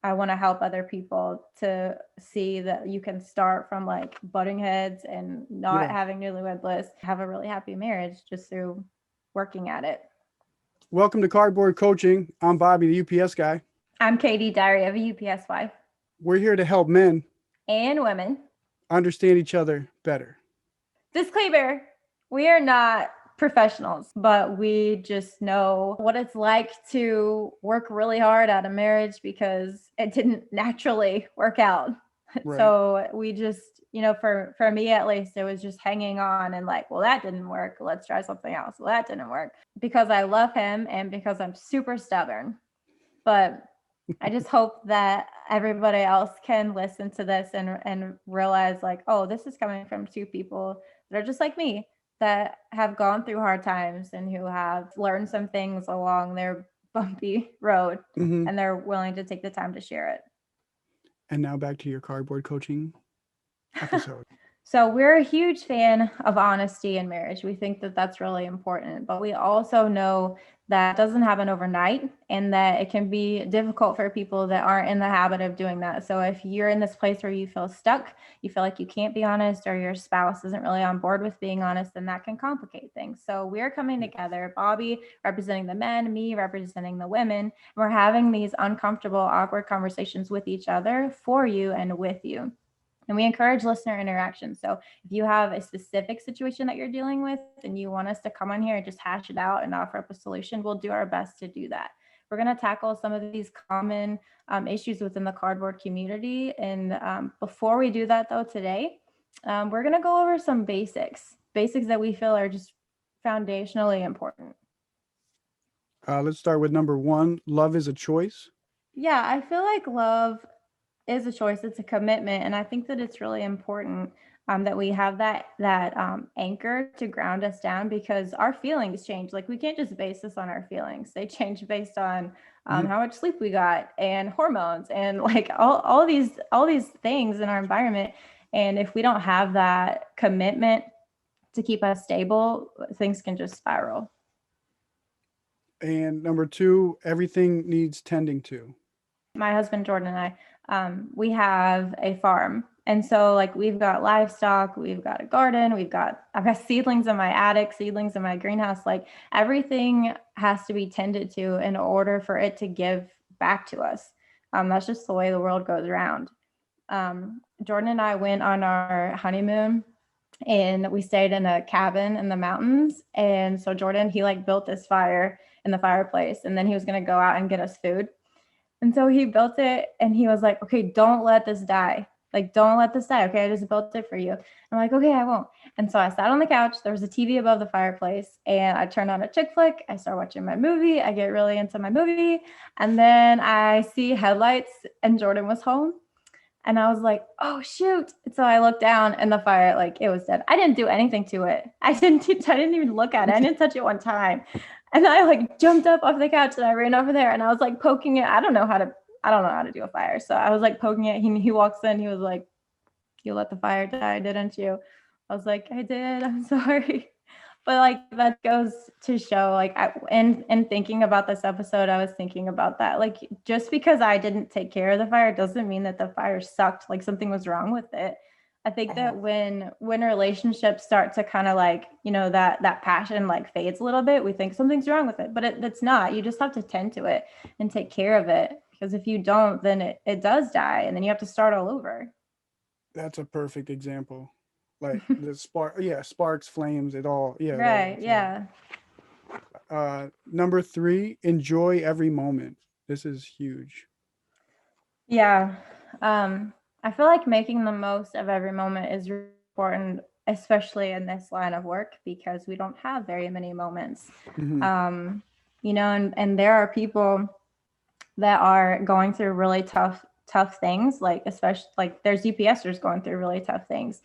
I want to help other people to see that you can start from like butting heads and not Yeah. having newlywed bliss, have a really happy marriage just through working at it. Welcome to Cardboard Coaching. I'm Bobby, the UPS guy. I'm Cady, Diary of a UPS wife. We're here to help men And women. understand each other better. Disclaimer, we are not professionals, but we just know what it's like to work really hard at a marriage because it didn't naturally work out. Right. So we just, for me at least, it was just hanging on and like, well, that didn't work. Let's try something else. Well, that didn't work because I love him and because I'm super stubborn. But I just hope that everybody else can listen to this and realize like, oh, this is coming from two people that are just like me, that have gone through hard times and who have learned some things along their bumpy road, Mm-hmm. and they're willing to take the time to share it. And now back to your Cardboard Coaching episode. So we're a huge fan of honesty in marriage. We think that that's really important, but we also know that it doesn't happen overnight and that it can be difficult for people that aren't in the habit of doing that. So if you're in this place where you feel stuck, you feel like you can't be honest, or your spouse isn't really on board with being honest, then that can complicate things. So we're coming together, Bobby representing the men, me representing the women, and we're having these uncomfortable, awkward conversations with each other, for you and with you. And we encourage listener interaction. So if you have a specific situation that you're dealing with and you want us to come on here and just hash it out and offer up a solution, we'll do our best to do that. We're going to tackle some of these common issues within the cardboard community. And before we do that, though, today, we're going to go over some basics that we feel are just foundationally important. Let's start with number one. Love is a choice. Yeah, I feel like love is a choice. It's a commitment, and I think that it's really important that we have that anchor to ground us down, because our feelings change. Like, we can't just base this on our feelings; they change based on Mhm. how much sleep we got and hormones and like all these things in our environment. And if we don't have that commitment to keep us stable, things can just spiral. And number two, everything needs tending to. My husband Jordan and I, we have a farm, and so like we've got livestock, we've got a garden, I've got seedlings in my attic, seedlings in my greenhouse. Like, everything has to be tended to in order for it to give back to us. That's just the way the world goes around. Jordan and I went on our honeymoon and we stayed in a cabin in the mountains. And so Jordan, he like built this fire in the fireplace, and then he was going to go out and get us food. And so he built it and he was like, okay, don't let this die. Like, don't let this die. Okay, I just built it for you. I'm like, okay, I won't. And so I sat on the couch. There was a TV above the fireplace, and I turned on a chick flick. I start watching my movie. I get really into my movie. And then I see headlights, and Jordan was home. And I was like, oh, shoot. So I looked down, and the fire, like, it was dead. I didn't do anything to it. I didn't even look at it. I didn't touch it one time. And I like jumped up off the couch and I ran over there and I was like poking it. I don't know how to do a fire. So I was like poking it. He walks in, he was like, you let the fire die, didn't you? I was like, I did. I'm sorry. But like, that goes to show, like, and thinking about this episode, I was thinking about that. Like, just because I didn't take care of the fire doesn't mean that the fire sucked. Like, something was wrong with it. I think that when relationships start to kind of like, that passion like fades a little bit, we think something's wrong with it, but it's not. You just have to tend to it and take care of it, because if you don't, then it does die, and then you have to start all over. That's a perfect example. Like the spark, yeah, sparks, flames, it all, yeah, it all Right. works out. Yeah. Number three, enjoy every moment. This is huge. Yeah. I feel like making the most of every moment is really important, especially in this line of work, because we don't have very many moments. Hmm. And there are people that are going through really tough things, like, especially like there's UPSers going through really tough things,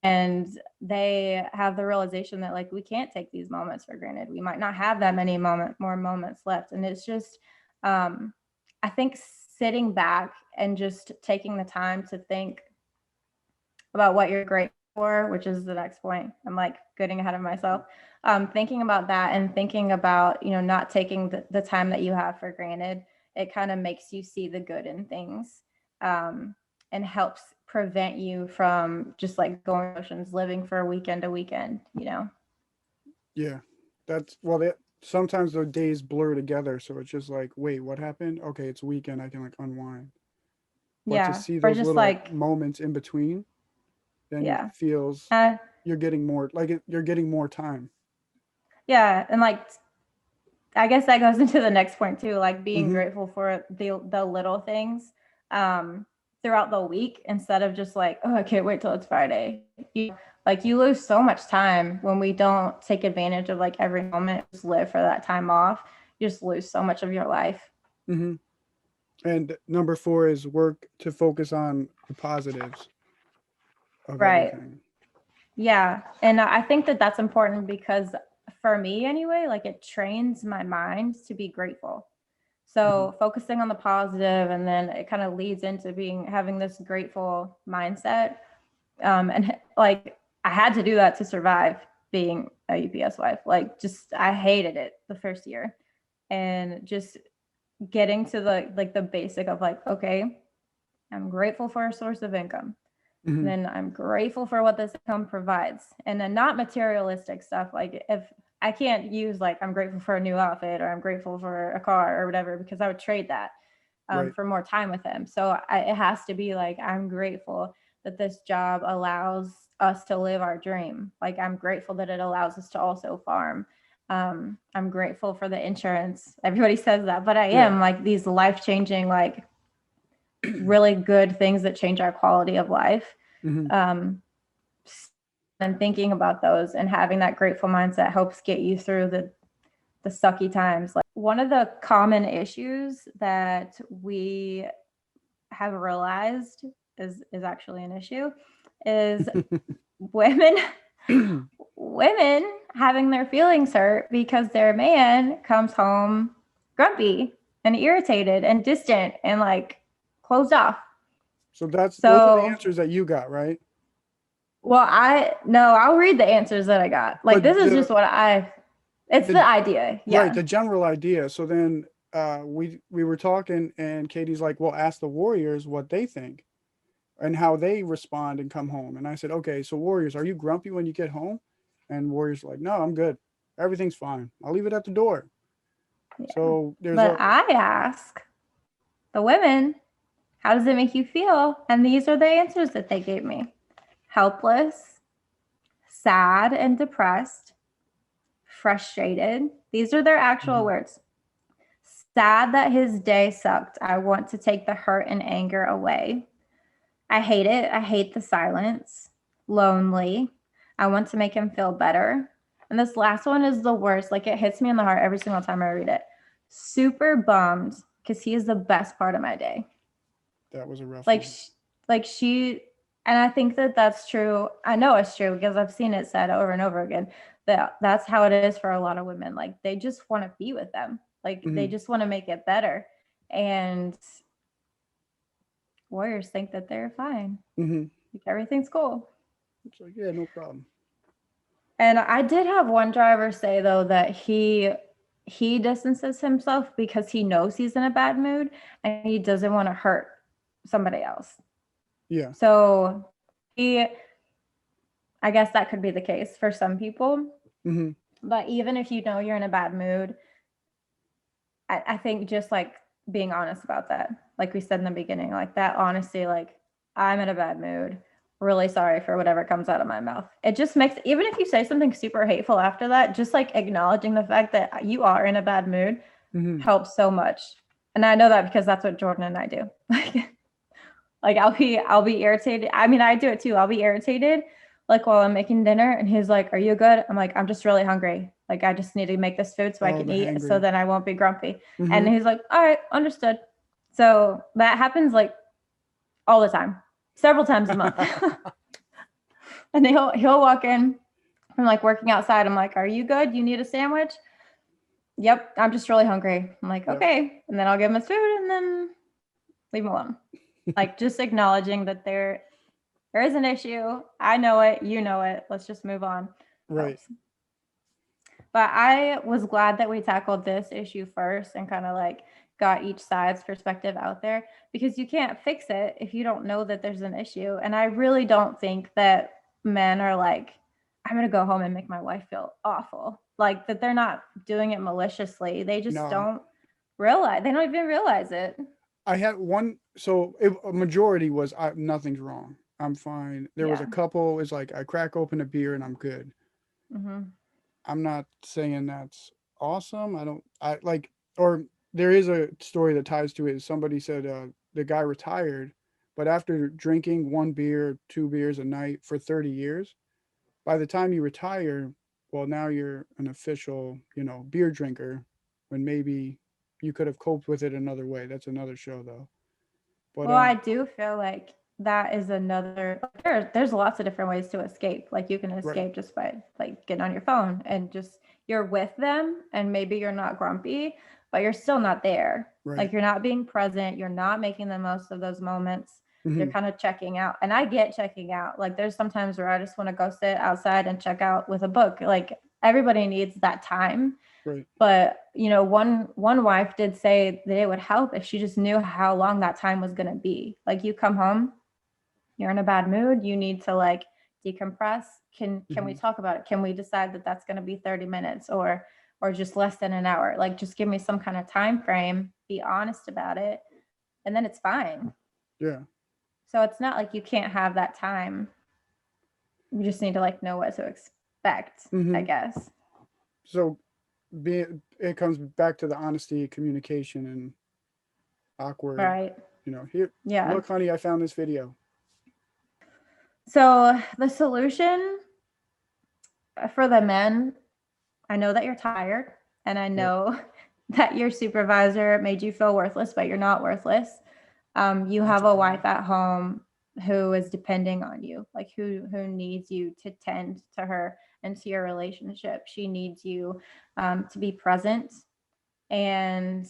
and they have the realization that like we can't take these moments for granted. We might not have that many more moments left, and it's just I think sitting back and just taking the time to think about what you're grateful for, which is the next point. I'm like getting ahead of myself. Thinking about that and thinking about, not taking the time that you have for granted, it kind of makes you see the good in things, and helps prevent you from just like going motions, living for weekend to weekend, you know? Yeah, that's well. That sometimes the days blur together, so it's just like, wait, what happened? Okay, it's weekend. I can like unwind. But to Yeah. see Or those just little like, moments in between, then it yeah. feels Uh, you're getting more like you're getting more time. yeah. And like, I guess that goes into the next point too, like being Mm-hmm. grateful for the little things, um, throughout the week instead of just like, oh, I can't wait till it's Friday. You lose so much time when we don't take advantage of like every moment, just live for that time off. You just lose so much of your life. Mm-hmm. And number four is work to focus on the positives of Right. everything. Yeah. And I think that that's important because for me anyway, like it trains my mind to be grateful. Mm-hmm. So focusing on the positive, and then it kind of leads into having this grateful mindset. And like I had to do that to survive being a UPS wife. Like just I hated it the first year, and just getting to the basic of like, okay, I'm grateful for a source of income. Mm-hmm. Then I'm grateful for what this income provides. And then not materialistic stuff. Like if I can't use like I'm grateful for a new outfit or I'm grateful for a car or whatever, because I would trade that, Right. for more time with him. So it has to be like I'm grateful that this job allows us to live our dream. Like I'm grateful that it allows us to also farm. I'm grateful for the insurance. Everybody says that, but I Yeah. am like these life changing, like really good things that change our quality of life. Mm-hmm. Um, and thinking about those and having that grateful mindset helps get you through the sucky times. Like one of the common issues that we have realized is actually an issue is women women having their feelings hurt because their man comes home grumpy and irritated and distant and like closed off. So that's those are the So, answers that you got, right? well, I no, I'll read the answers that I got. Like But this is just what it's the the idea. right, Yeah. the general idea. So then we were talking and Katie's like, well, ask the Warriors what they think and how they respond and come home. And I said, okay, so Warriors, are you grumpy when you get home? And Warriors are like, no, I'm good. Everything's fine. I'll leave it at the door. Yeah. So there's But a I ask the women, how does it make you feel? And these are the answers that they gave me: helpless, sad and depressed, frustrated. These are their actual Mhm. words. Sad that his day sucked. I want to take the hurt and anger away. I hate it. I hate the silence. Lonely. I want to make him feel better. And this last one is the worst. Like it hits me in the heart every single time I read it. Super bummed because he is the best part of my day. that was a rough Like, one. like she, and I think that that's true. I know it's true because I've seen it said over and over again that that's how it is for a lot of women. Like they just want to be with them. Like they Hmm. just want to make it better. And warriors think that they're fine. Hmm. Like everything's cool. It's like, yeah, no problem. And I did have one driver say though that he distances himself because he knows he's in a bad mood and he doesn't want to hurt somebody else. Yeah. So he, I guess that could be the case for some people. Hmm. But even if you know you're in a bad mood, I think just like being honest about that, like we said in the beginning, like that honesty, like I'm in a bad mood, really sorry for whatever comes out of my mouth. It just makes, even if you say something super hateful after that, just like acknowledging the fact that you are in a bad mood Hmm. helps so much. And I know that because that's what Jordan and I do. Like I'll be irritated. I mean, I do it too. I'll be irritated like while I'm making dinner and he's like, "Are you good?" I'm like, "I'm just really hungry. Like I just need to make this food so I Oh, can the eat so hangry. then I won't be grumpy." And Hmm. he's like, "All right, understood." So that happens like all the time. Several times a month. And he'll walk in from like working outside. I'm like, "Are you good? You need a sandwich?" "Yep, I'm just really hungry." I'm like, Yep. "Okay." And then I'll give him his food and then leave him alone. Like just acknowledging that there is an issue. I know it. You know it. Let's just move on. Right. Helps. But I was glad that we tackled this issue first and kind of like got each side's perspective out there, because you can't fix it if you don't know that there's an issue. And I really don't think that men are like, I'm going to go home and make my wife feel awful. Like that they're not doing it maliciously. They just No, don't realize, they don't even realize it. I had one. So a majority was nothing's wrong. I'm fine. There was a Yeah. couple is like I crack open a beer and I'm good. Mm-hmm. I'm not saying that's awesome. I like, or there is a story that ties to it. Somebody said the guy retired, but after drinking one beer, two beers a night for 30 years, by the time you retire, well, now you're an official, beer drinker when maybe you could have coped with it another way. That's another show though. But Well, I do feel like that is another, like, there's lots of different ways to escape. Like you can right, escape just by like getting on your phone and just you're with them, and maybe you're not grumpy, but you're still not there. right. Like you're not being present, you're not making the most of those moments. You're Hmm. kind of checking out. And I get checking out. Like there's sometimes where I just want to go sit outside and check out with a book. Like everybody needs that time. Right. But one wife did say that it would help if she just knew how long that time was going to be. Like you come home, you're in a bad mood, you need to like decompress. Can we Hmm. talk about it? Can we decide that that's going to be 30 minutes or just less than an hour? Like just give me some kind of time frame, be honest about it, and then it's fine. Yeah. So it's not like you can't have that time. You just need to like know what to expect, I Hmm. guess. So it comes back to the honesty, communication, and awkward. Right. Here, Yeah. look, honey, I found this video. So the solution for the men, I know that you're tired, and I Yep. know that your supervisor made you feel worthless, but you're not worthless. You That's have a a fact. wife at home who is depending on you, like who needs you to tend to her and to your relationship. She needs you to be present and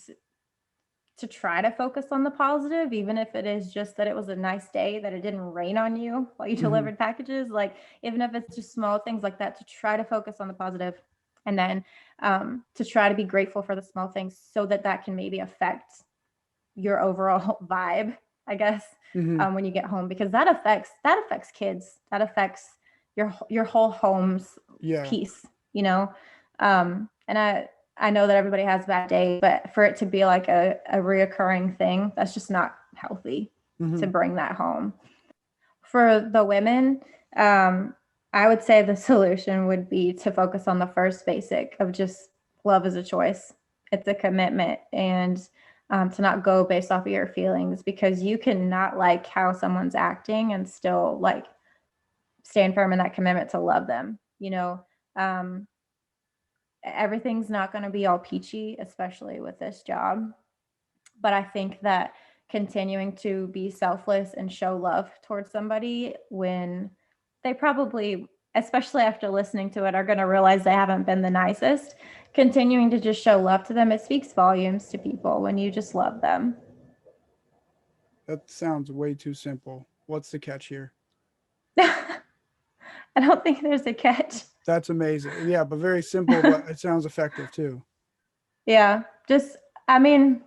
to try to focus on the positive, even if it is just that it was a nice day, that it didn't rain on you while you Hmm. delivered packages. Like, even if it's just small things like that, to try to focus on the positive, and then to try to be grateful for the small things so that that can maybe affect your overall vibe, I guess, Hmm. when you get home, because that affects kids, that affects your whole home's Yeah. peace, you know. And I know that everybody has bad days, but for it to be like a reoccurring thing, that's just not healthy to Hmm. bring that home. For the women, I would say the solution would be to focus on the first basic of just love is a choice. It's a commitment, and to not go based off of your feelings, because you cannot like how someone's acting and still like stand firm in that commitment to love them. Um, everything's not going to be all peachy, especially with this job. But I think that continuing to be selfless and show love towards somebody when they probably, especially after listening to it, are going to realize they haven't been the nicest, continuing to just show love to them, it speaks volumes to people when you just love them. That sounds way too simple. What's the catch here? I don't think there's a catch. That's amazing. Yeah, but very simple, but it sounds effective too. Yeah, just, I mean,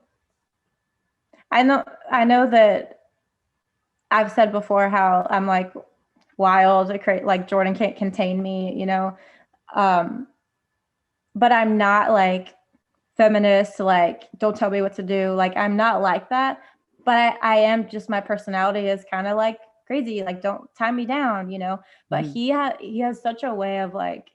I know that I've said before how I'm like wild, like Jordan can't contain me. Um, but I'm not like feminist, like don't tell me what to do. Like I'm not like that, but I am, just my personality is kind of like crazy. Like don't tie me down. But Hmm. he has such a way of like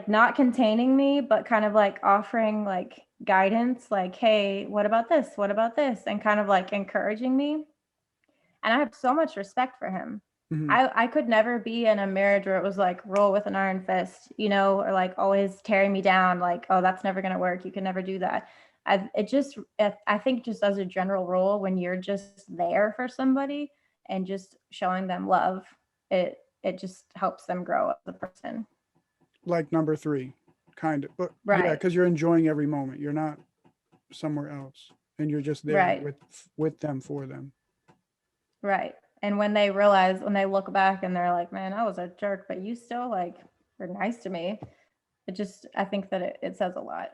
not containing me, but kind of like offering like guidance, like, hey, what about this? What about this? And kind of like encouraging me. And I have so much respect for him. Hmm. I could never be in a marriage where it was like roll with an iron fist, or like always tearing me down, like, oh, that's never going to work. You can never do that. I think just as a general rule, when you're just there for somebody and just showing them love, it just helps them grow as a person. Like number three, kind of. But yeah, Right. because you're enjoying every moment. You're not somewhere else, and you're just there Right. with them for them. Right. And when they realize, when they look back and they're like, man, I was a jerk, but you still like were nice to me. I think that it says a lot.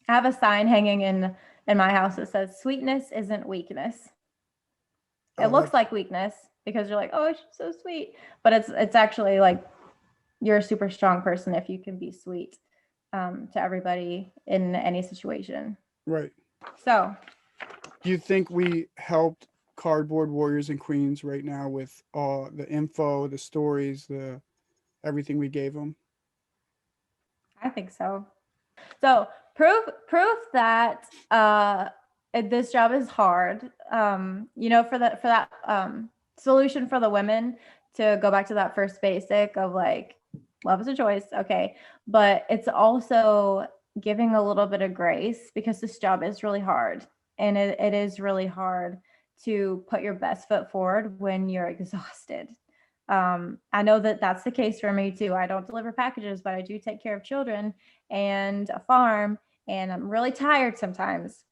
I have a sign hanging in my house that says sweetness isn't weakness. It Oh, looks that's like weakness because you're like, oh, she's so sweet, but it's actually like you're a super strong person if you can be sweet to everybody in any situation. right. So Do you think we helped cardboard warriors and queens right now with all the info, the stories, the everything we gave them? I think so. So proof that this job is hard. For that solution for the women to go back to that first basic of like love is a choice, okay, but it's also giving a little bit of grace because this job is really hard, and it is really hard to put your best foot forward when you're exhausted. I know that that's the case for me too. I don't deliver packages, but I do take care of children and a farm, and I'm really tired sometimes.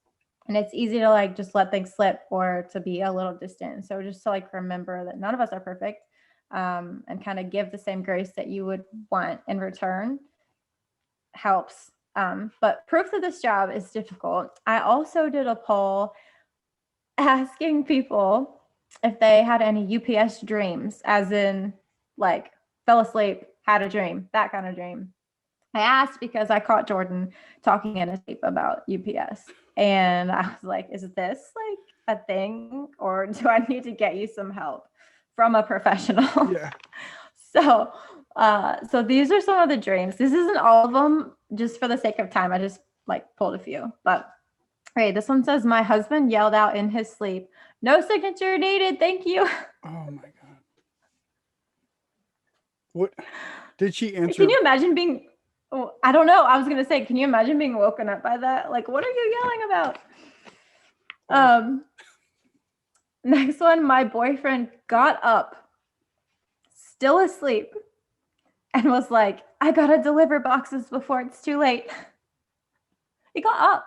And it's easy to like just let things slip or to be a little distant. So just to like remember that none of us are perfect, and kind of give the same grace that you would want in return helps. But proof that this job is difficult. I also did a poll asking people if they had any UPS dreams, as in like fell asleep, had a dream, that kind of dream. I asked because I caught Jordan talking in his sleep about UPS. And I was like, is this like a thing, or do I need to get you some help from a professional? Yeah. So these are some of the dreams. This isn't all of them, just for the sake of time. I just like pulled a few. But hey, this one says, my husband yelled out in his sleep, no signature needed, thank you. Oh my God. What did she Can answer? you imagine being, oh, I don't know. I was going to say, can you imagine being woken up by that? Like, what are you yelling about? Um, Next one, my boyfriend got up, still asleep, and was like, I gotta deliver boxes before it's too late. He got up.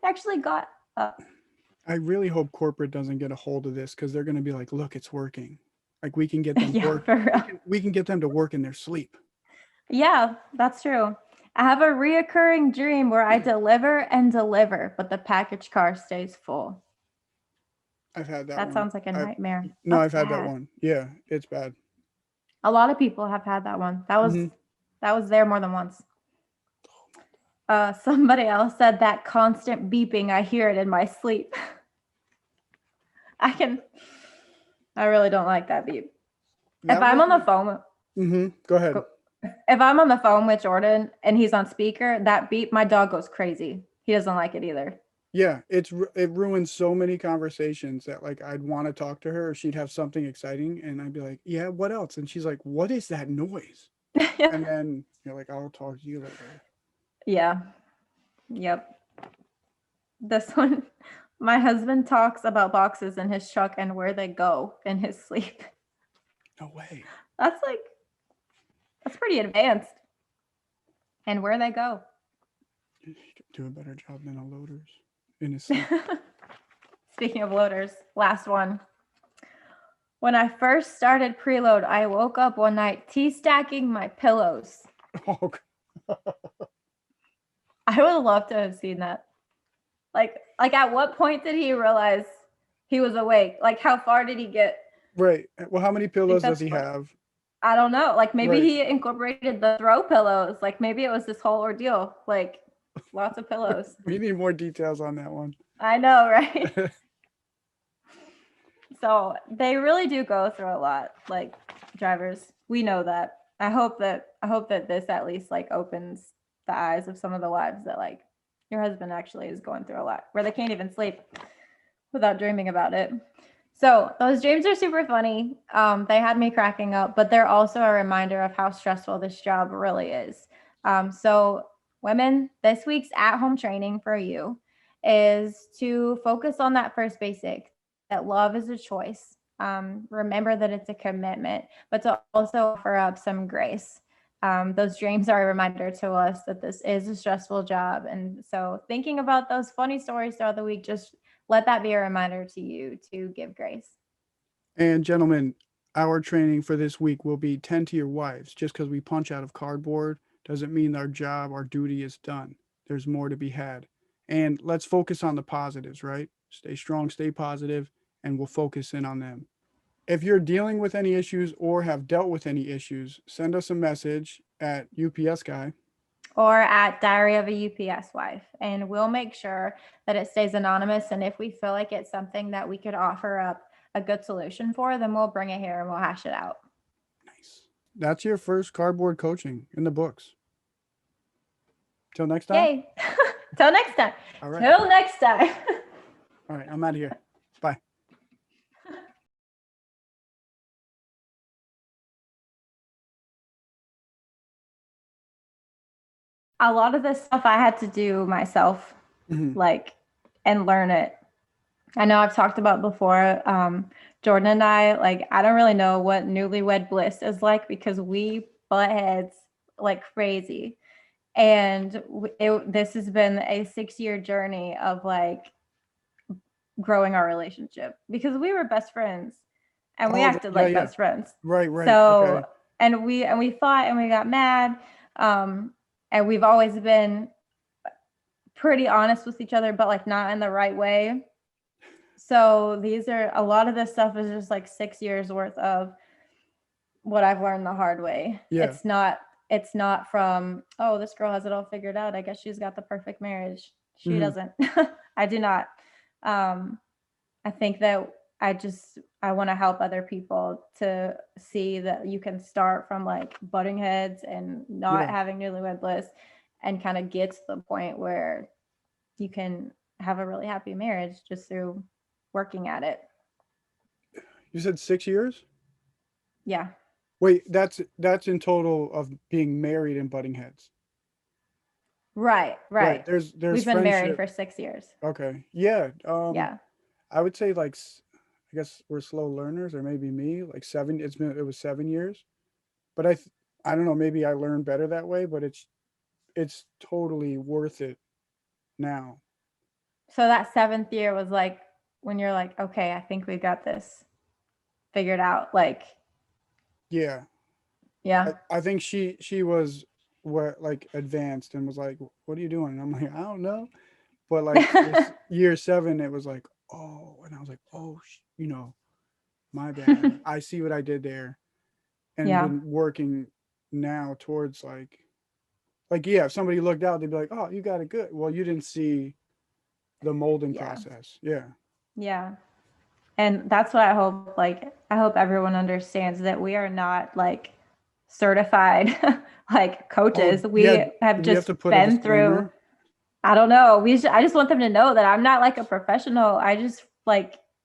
He actually got up. I really hope corporate doesn't get a hold of this because they're going to be like, look, it's working. Like we can get them Yeah, work. for real. We can get them to work in their sleep. Yeah, that's true. I have a reoccurring dream where I deliver and deliver, but the package car stays full. I've had that That one. sounds like a I nightmare. no, That's I've had that bad. one. Yeah, it's bad. A lot of people have had that one. Hmm. That was there more than once. Somebody else said that constant beeping, I hear it in my sleep. I can, I really don't like that beep. If That I'm on the wasn't. phone, Go ahead. if I'm on the phone with Jordan and he's on speaker, that beep, my dog goes crazy. He doesn't like it either. Yeah, it ruins so many conversations that like I'd want to talk to her, or she'd have something exciting, and I'd be like, "Yeah, what else?" And she's like, "What is that noise?" And then you're like, "I'll talk to you later." Yeah. Yep. This one, my husband talks about boxes in his truck and where they go in his sleep. No way. That's like, that's pretty advanced. And where they go. You should do a better job than a loaders in his sleep. Speaking of loaders, last one. When I first started preload, I woke up one night stacking my pillows. Oh, I would love to have seen that. Like at what point did he realize he was awake? Like how far did he get? right. Well, how many Like pillows does that's he fun. have? I don't know. Like maybe Right. he incorporated the throw pillows. Like maybe it was this whole ordeal. Like lots of pillows. We need more details on that one. I know, right? So they really do go through a lot, like drivers. We know that. I hope that this at least like opens the eyes of some of the wives that like your husband actually is going through a lot where they can't even sleep without dreaming about it. So those dreams are super funny. They had me cracking up, but they're also a reminder of how stressful this job really is. So women, this week's at-home training for you is to focus on that first basic, that love is a choice. Remember that it's a commitment, but to also offer up some grace. Those dreams are a reminder to us that this is a stressful job. And so thinking about those funny stories throughout the week, just let that be a reminder to you to give grace. And gentlemen, our training for this week will be tend to your wives. Just because we punch out of cardboard doesn't mean our job, our duty is done. there's more to be had. And let's focus on the positives, right? Stay strong, stay positive, and we'll focus in on them. If you're dealing with any issues or have dealt with any issues, send us a message at UPS Guy. Or at Diary of a UPS Wife. And we'll make sure that it stays anonymous. And if we feel like it's something that we could offer up a good solution for, then we'll bring it here and we'll hash it out. Nice. That's your first cardboard coaching in the books. Till next time. Yay. Till next time. All right. Till next time. All right. I'm out of here. Bye. A lot of this stuff I had to do myself, like, and learn it. I know I've talked about before, Jordan and I, like, I don't really know what newlywed bliss is like because we butt heads like crazy. And this has been a 6-year journey of like growing our relationship because we were best friends and we acted like best friends. Right. So, okay. and we fought and we got mad. And we've always been pretty honest with each other, but like not in the right way. So a lot of this stuff is just like 6 years worth of what I've learned the hard way. Yeah. It's not from, oh, this girl has it all figured out. I guess she's got the perfect marriage. She doesn't. I do not. I think that I want to help other people to see that you can start from like butting heads and not having newlywed bliss and kind of get to the point where you can have a really happy marriage just through working at it. You said 6 years? Yeah. Wait, that's in total of being married and butting heads. Right. There's We've been married for 6 years. Okay. Yeah. Yeah. I would say like, I guess we're slow learners, or maybe me, like 7. It was 7 years, but I don't know. Maybe I learned better that way, but it's totally worth it now. So that 7th year was like when you're like, okay, I think we got this figured out. Like, yeah. I think she was like advanced and was like, what are you doing? And I'm like, I don't know. But like year 7, it was like, oh, and I was like, oh, my bad. I see what I did there, and been working now towards like, yeah, if somebody looked out, they'd be like, oh, you got it good. Well, you didn't see the molding process. Yeah. And that's what I hope. Like, I hope everyone understands that we are not like certified like coaches. We have just been through. I don't know. I just want them to know that I'm not like a professional. I just like